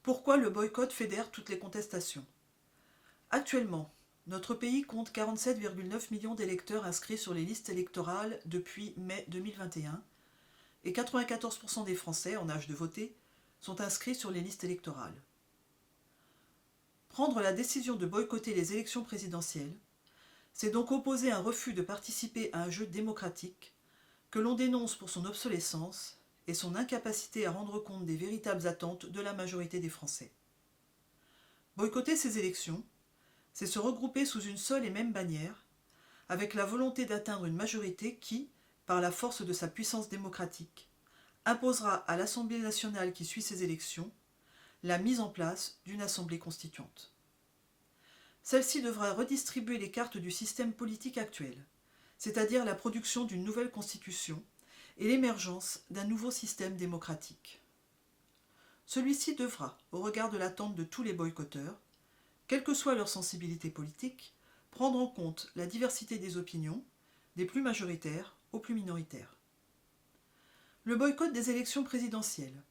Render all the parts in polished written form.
Pourquoi le boycott fédère toutes les contestations? Actuellement, notre pays compte 47,9 millions d'électeurs inscrits sur les listes électorales depuis mai 2021 et 94% des Français en âge de voter sont inscrits sur les listes électorales. Prendre la décision de boycotter les élections présidentielles, c'est donc opposer un refus de participer à un jeu démocratique que l'on dénonce pour son obsolescence et son incapacité à rendre compte des véritables attentes de la majorité des Français. Boycotter ces élections, c'est se regrouper sous une seule et même bannière, avec la volonté d'atteindre une majorité qui, par la force de sa puissance démocratique, imposera à l'Assemblée nationale qui suit ces élections la mise en place d'une assemblée constituante. Celle-ci devra redistribuer les cartes du système politique actuel, c'est-à-dire la production d'une nouvelle constitution et l'émergence d'un nouveau système démocratique. Celui-ci devra, au regard de l'attente de tous les boycotteurs, quelle que soit leur sensibilité politique, prendre en compte la diversité des opinions, des plus majoritaires aux plus minoritaires. Le boycott des élections présidentielles,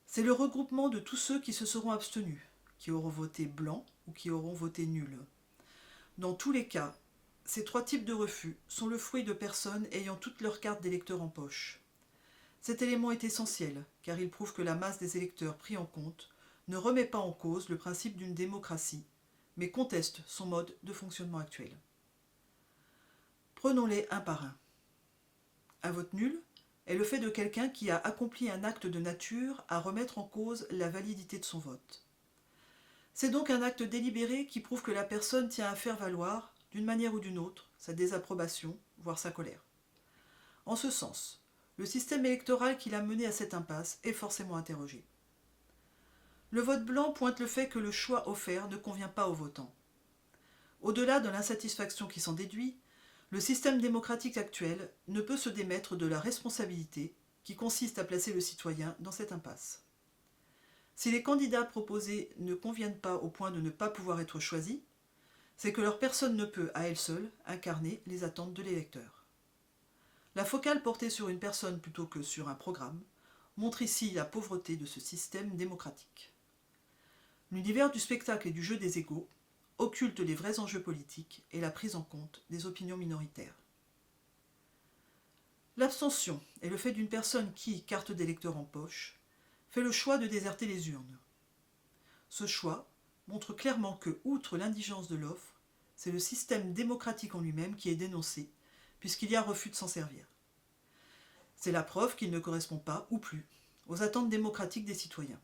c'est le regroupement de tous ceux qui se seront abstenus, qui auront voté blanc ou qui auront voté nul. Dans tous les cas, ces trois types de refus sont le fruit de personnes ayant toutes leurs cartes d'électeurs en poche. Cet élément est essentiel, car il prouve que la masse des électeurs pris en compte ne remet pas en cause le principe d'une démocratie, mais conteste son mode de fonctionnement actuel. Prenons-les un par un. Un vote nul est le fait de quelqu'un qui a accompli un acte de nature à remettre en cause la validité de son vote. C'est donc un acte délibéré qui prouve que la personne tient à faire valoir, d'une manière ou d'une autre, sa désapprobation, voire sa colère. En ce sens, le système électoral qui l'a mené à cette impasse est forcément interrogé. Le vote blanc pointe le fait que le choix offert ne convient pas aux votants. Au-delà de l'insatisfaction qui s'en déduit, le système démocratique actuel ne peut se démettre de la responsabilité qui consiste à placer le citoyen dans cette impasse. Si les candidats proposés ne conviennent pas au point de ne pas pouvoir être choisis, c'est que leur personne ne peut, à elle seule, incarner les attentes de l'électeur. La focale portée sur une personne plutôt que sur un programme montre ici la pauvreté de ce système démocratique. L'univers du spectacle et du jeu des égaux occulte les vrais enjeux politiques et la prise en compte des opinions minoritaires. L'abstention est le fait d'une personne qui, carte d'électeur en poche, fait le choix de déserter les urnes. Ce choix montre clairement que, outre l'indigence de l'offre, c'est le système démocratique en lui-même qui est dénoncé, puisqu'il y a refus de s'en servir. C'est la preuve qu'il ne correspond pas, ou plus, aux attentes démocratiques des citoyens.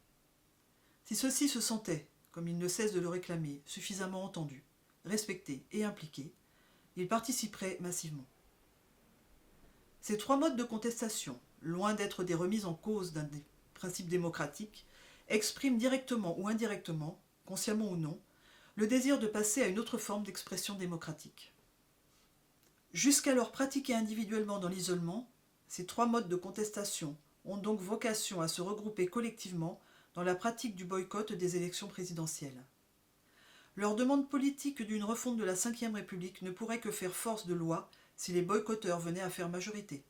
Si ceux-ci se sentaient, comme ils ne cessent de le réclamer, suffisamment entendus, respectés et impliqués, ils participeraient massivement. Ces trois modes de contestation, loin d'être des remises en cause d'un principe démocratique, expriment directement ou indirectement, consciemment ou non, le désir de passer à une autre forme d'expression démocratique. Jusqu'alors pratiqués individuellement dans l'isolement, ces trois modes de contestation ont donc vocation à se regrouper collectivement dans la pratique du boycott des élections présidentielles. Leur demande politique d'une refonte de la Ve République ne pourrait que faire force de loi si les boycotteurs venaient à faire majorité.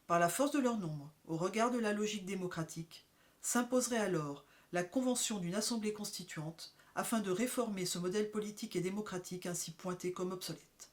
Par la force de leur nombre, au regard de la logique démocratique, s'imposerait alors la convention d'une assemblée constituante afin de réformer ce modèle politique et démocratique ainsi pointé comme obsolète.